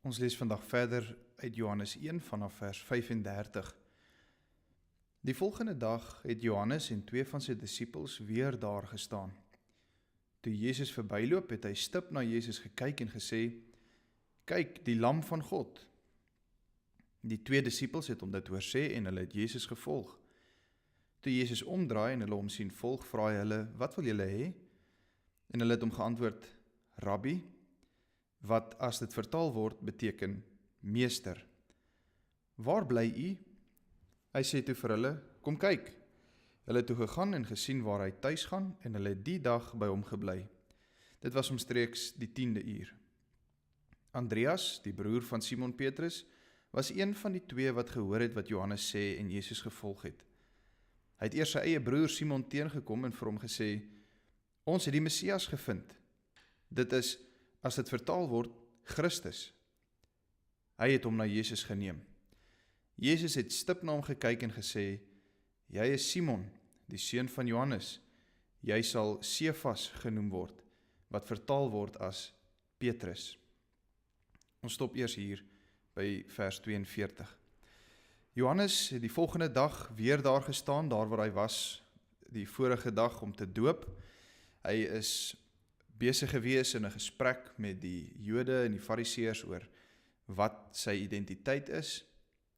Ons lees vandag verder uit Johannes 1 vanaf vers 35. Die volgende dag het Johannes en 2 van sy disippels weer daar gestaan. Toe Jesus verbyloop, het hy stip na Jesus gekyk en gesê, "Kyk, die lam van God." Die 2 disippels het hom dit hoor sê en hulle het Jesus gevolg. Toe Jesus omdraai en hulle hom sien volg, vra hy hulle, "Wat wil julle hê?" En hulle het hom geantwoord, "Rabbi," wat as dit vertaal word beteken meester. "Waar bly u?" Hy sê toe vir hulle, "Kom kyk." Hulle het toe gegaan en gesien waar hy tuis gaan en hulle het die dag by hom gebly. Dit was omstreeks die 10de uur. Andreas, die broer van Simon Petrus, was een van die 2 wat gehoor het wat Johannes sê en Jesus gevolg het. Hy het eers sy eie broer Simon teengekom en vir hom gesê, "Ons het die Messias gevind." Dit is, as dit vertaal word, Christus. Hy het hom na Jesus geneem. Jesus het stip na hom gekyk en gesê, "Jy is Simon, die seun van Johannes. Jy sal Sefas genoem word," wat vertaal word as Petrus. Ons stop eers hier by vers 42. Johannes het die volgende dag weer daar gestaan, daar waar hy was die vorige dag om te doop. Hy is besig gewees in 'n gesprek met die Jode en die Fariseërs oor wat sy identiteit is,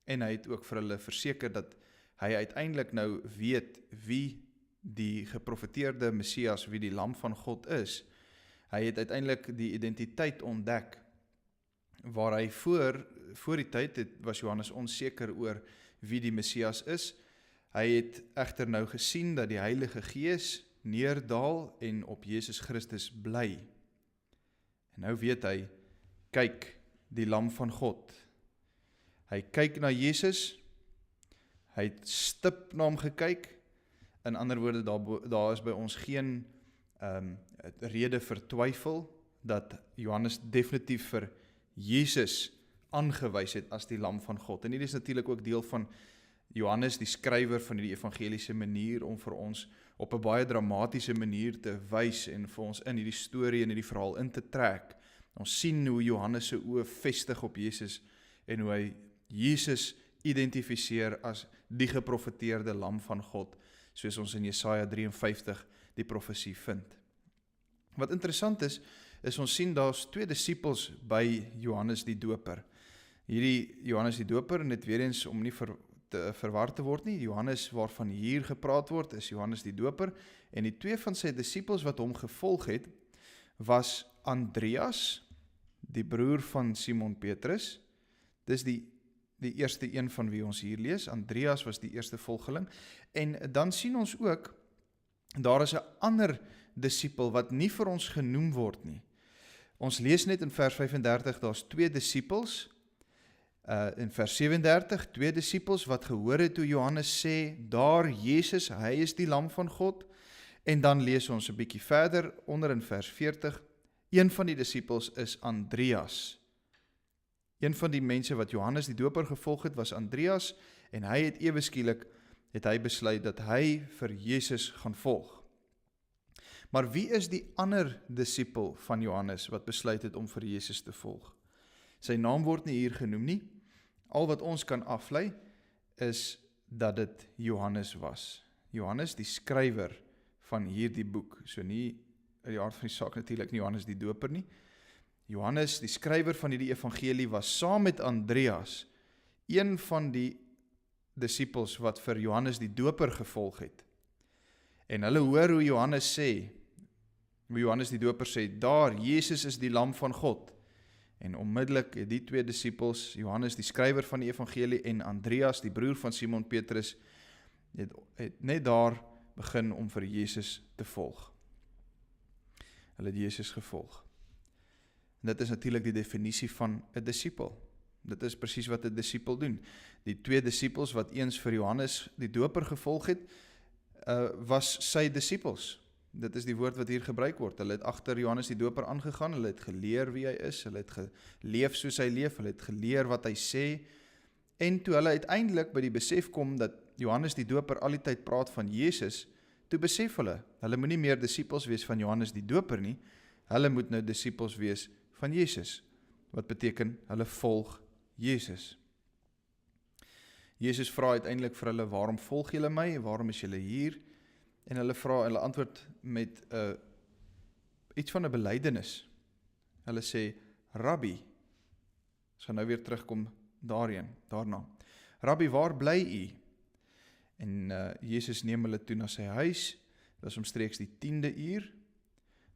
en hy het ook vir hulle verseker dat hy uiteindelik nou weet wie die geprofeteerde Messias, wie die lam van God is. Hy het uiteindelik die identiteit ontdek, waar hy voor die tyd was Johannes onseker oor wie die Messias is. Hy het egter nou gesien dat die Heilige Gees neerdaal en op Jesus Christus bly. En nou weet hy, kyk, die lam van God. Hy kyk na Jesus, hy het stip na hom gekyk. In ander woorde, daar is by ons geen rede vir twyfel dat Johannes definitief vir Jesus aangewys het as die lam van God. En hier is natuurlik ook deel van Johannes, die skrywer van die evangeliese manier, om vir ons op 'n baie dramatiese manier te wys en vir ons in hierdie storie en hierdie verhaal in te trek. Ons sien hoe Johannes se oë vestig op Jesus en hoe hy Jesus identifiseer as die geprofeteerde lam van God, soos ons in Jesaja 53 die profesie vind. Wat interessant is ons sien daar's 2 disippels by Johannes die Doper. Hierdie Johannes die Doper, en dit weer eens om nie verwar te word nie, Johannes waarvan hier gepraat word is Johannes die Doper, en die 2 van sy disippels wat hom gevolg het, was Andreas, die broer van Simon Petrus. Dis die eerste een van wie ons hier lees. Andreas was die eerste volgeling, en dan sien ons ook, daar is 'n ander disipel wat nie vir ons genoem word nie. Ons lees net in vers 35, daar's 2 disippels, in vers 37, 2 disippels wat gehoor het hoe Johannes sê, daar Jesus, hy is die lam van God, en dan lees ons 'n bietjie verder, onder in vers 40, een van die disippels is Andreas. Een van die mense wat Johannes die Doper gevolg het, was Andreas, en hy het ewe skielik, het hy besluit dat hy vir Jesus gaan volg. Maar wie is die ander disipel van Johannes wat besluit het om vir Jesus te volg? Sy naam word nie hier genoem nie. Al wat ons kan aflei is dat dit Johannes was. Johannes, die skrywer van hierdie boek. So nie uit die aard van die saak natuurlik nie Johannes die Doper nie. Johannes, die skrywer van hierdie evangelie, was saam met Andreas een van die disippels wat vir Johannes die Doper gevolg het. En hulle hoor hoe Johannes die Doper sê, daar, Jesus is die lam van God. En onmiddellik het die 2 disippels, Johannes die skrywer van die evangelie en Andreas, die broer van Simon Petrus, het net daar begin om vir Jesus te volg. Hulle het Jesus gevolg. En dit is natuurlik die definisie van 'n disipel. Dit is presies wat 'n disipel doen. Die 2 disippels wat eens vir Johannes die Doper gevolg het, was sy disippels. Dit is die woord wat hier gebruik word. Hulle het agter Johannes die Doper aangegaan, hulle het geleer wie hy is, hulle het geleef soos hy leef, hulle het geleer wat hy sê, en toe hulle uiteindelik by die besef kom dat Johannes die Doper al die tyd praat van Jesus, toe besef hulle moet nie meer disippels wees van Johannes die Doper nie, hulle moet nou disippels wees van Jesus. wat beteken hulle volg Jesus. Jesus vra uiteindelik vir hulle, waarom volg julle my, waarom is julle hier? En hulle antwoord met iets van 'n belydenis. Hulle sê, Rabbi, ons gaan nou weer terugkom daarna. Rabbi, waar bly u? En Jesus neem hulle toe na sy huis, dit was omstreeks die 10de uur,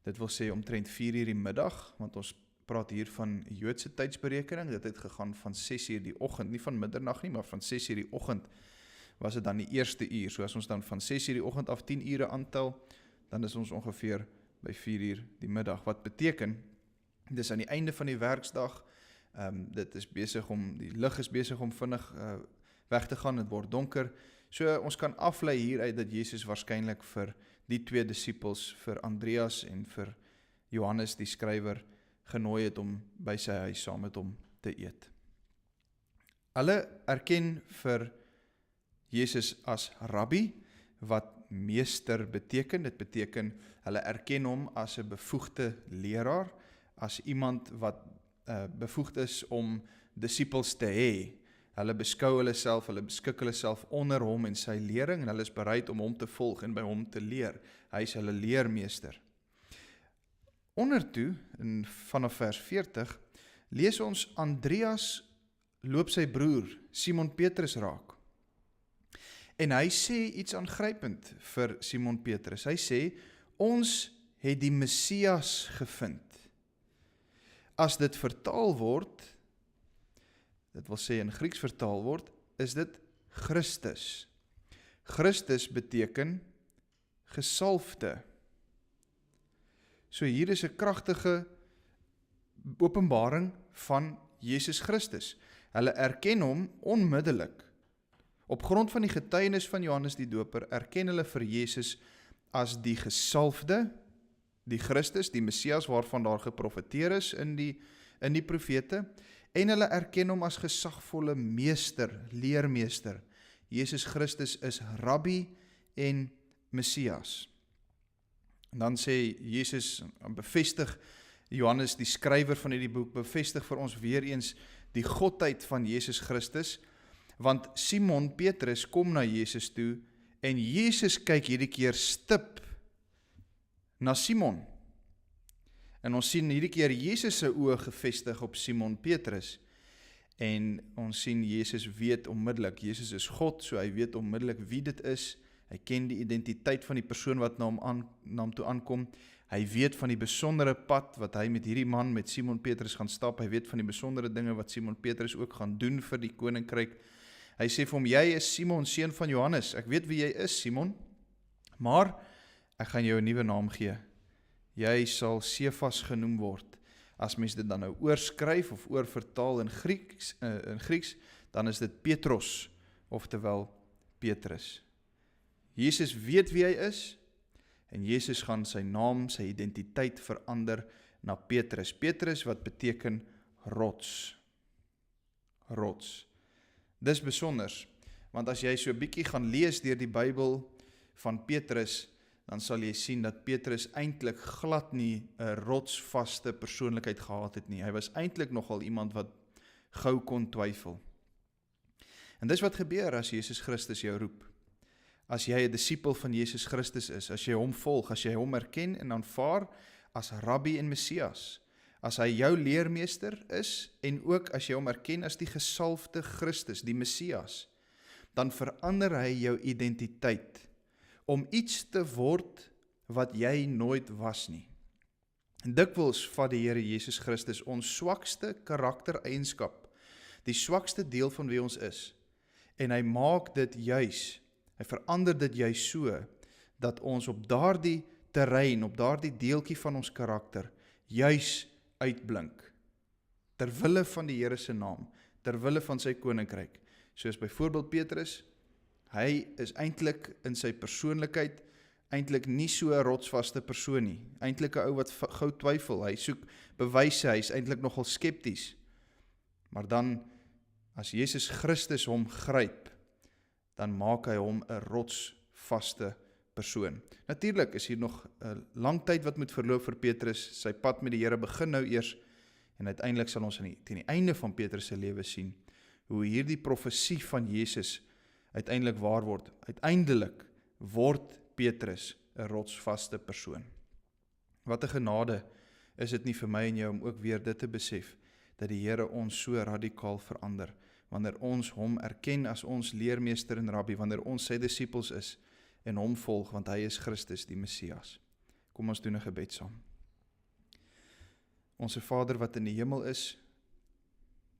dit wil sê omtrent 4 uur die middag, want ons praat hier van Joodse tydsberekening, dit het gegaan van 6 uur die oggend, nie van middernag nie, maar van 6 uur die oggend, was dit dan die eerste uur, so as ons dan van 6 uur die oggend af 10 ure aantel, dan is ons ongeveer by 4 uur die middag, wat beteken, dis aan die einde van die werksdag, dit is besig die lig is besig om vinnig weg te gaan, dit word donker, so ons kan aflei hieruit dat Jesus waarskynlik vir die 2 disippels, vir Andreas en vir Johannes die skrywer, genooi het om by sy huis saam met hom te eet. Hulle erken vir Jesus as Rabbi, wat meester beteken, dit beteken hulle erken hom as 'n bevoegde leraar, as iemand wat bevoegd is om disippels te hê. Hulle beskou hulle self, hulle beskik hulle self onder hom en sy lering, en hulle is bereid om hom te volg en by hom te leer. Hy is hulle leermeester. Ondertoe, vanaf vers 40, lees ons Andreas loop sy broer, Simon Petrus raak. En hy sê iets aangrypend vir Simon Petrus. Hy sê, ons het die Messias gevind. As dit vertaal word, dit wil sê in Grieks vertaal word, is dit Christus. Christus beteken gesalfde. So hier is 'n kragtige openbaring van Jesus Christus. Hulle erken hom onmiddellik. Op grond van die getuienis van Johannes die Doper, erken hulle vir Jesus as die gesalfde, die Christus, die Messias waarvan daar geprofeteer is in die profete, en hulle erken hom as gesagvolle meester, leermeester. Jesus Christus is Rabbi en Messias. En dan sê Jesus, bevestig Johannes, die skrywer van hierdie boek, bevestig vir ons weer eens die godheid van Jesus Christus, want Simon Petrus kom na Jesus toe, en Jesus kyk hierdie keer stip na Simon. En ons sien hierdie keer Jesus se oë gefestig op Simon Petrus, en ons sien Jesus weet onmiddellik, Jesus is God, so hy weet onmiddellik wie dit is, hy ken die identiteit van die persoon wat na hom toe aankom, hy weet van die besondere pad wat hy met hierdie man, met Simon Petrus gaan stap, hy weet van die besondere dinge wat Simon Petrus ook gaan doen vir die koninkryk. Hy sê vir hom, jy is Simon, seun van Johannes, ek weet wie jy is, Simon, maar ek gaan jou 'n nuwe naam gee. Jy sal Sefas genoem word. As mens dit dan nou oorskryf of oorvertaal in Grieks, dan is dit Petros, oftewel Petrus. Jesus weet wie hy is, en Jesus gaan sy naam, sy identiteit verander na Petrus. Petrus wat beteken rots. Rots. Dis besonders, want as jy so 'n bietjie gaan lees deur die Bybel van Petrus, dan sal jy sien dat Petrus eintlik glad nie 'n rotsvaste persoonlikheid gehad het nie. Hy was eintlik nogal iemand wat gou kon twyfel. En dis wat gebeur as Jesus Christus jou roep. As jy 'n disipel van Jesus Christus is, as jy hom volg, as jy hom erken en aanvaar as Rabbi en Messias, as hy jou leermeester is, en ook as jy hom erken as die gesalfde Christus, die Messias, dan verander hy jou identiteit om iets te word wat jy nooit was nie. En dikwels vat die Here Jesus Christus ons swakste karaktereienskap, die swakste deel van wie ons is, en hy maak dit juis, hy verander dit juis so, dat ons op daardie terrein, op daardie deeltjie van ons karakter, juis uitblink, terwille van die Here se naam, terwille van sy koninkryk, soos byvoorbeeld Petrus. Hy is eintlik in sy persoonlikheid eintlik nie so 'n rotsvaste persoon nie. Eintlik 'n ou wat gou twyfel. Hy soek bewyse, hy is eintlik nogal skepties. Maar dan, as Jesus Christus hom gryp, dan maak hy hom 'n rotsvaste persoon. Natuurlik is hier nog 'n lang tyd wat moet verloop vir Petrus. Sy pad met die Here begin nou eers En uiteindelik sal ons teen die einde van Petrus se lewe sien, hoe hierdie profesie van Jesus uiteindelik waar word. Uiteindelik word Petrus 'n rotsvaste persoon. Wat 'n genade is dit nie vir my en jou om ook weer dit te besef, dat die Here ons so radikaal verander, wanneer ons hom erken as ons leermeester en rabbi, wanneer ons sy disippels is, en hom volg, want hy is Christus, die Messias. Kom ons doen 'n gebed saam. Onse Vader wat in die hemel is,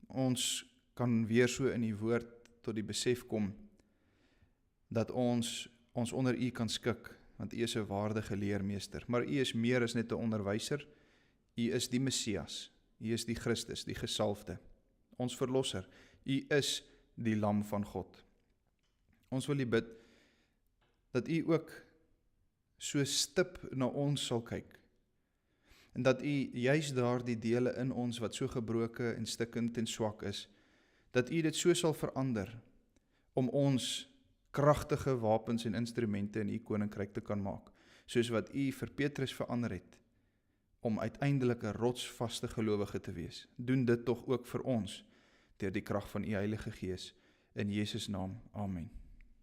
ons kan weer so in die woord tot die besef kom, dat ons onder U kan skik, want U is 'n waardige leermeester, maar U is meer as net 'n onderwyser, U is die Messias, U is die Christus, die gesalfde, ons verlosser, U is die Lam van God. Ons wil U bid, dat U ook so stip na ons sal kyk, en dat U juis daar die dele in ons wat so gebroke en stikkend en swak is, dat U dit so sal verander, om ons kragtige wapens en instrumente in U koninkryk te kan maak, soos wat U vir Petrus verander het, om uiteindelik 'n rotsvaste gelowige te wees. Doen dit tog ook vir ons, deur die krag van U Heilige Gees, in Jesus naam, amen.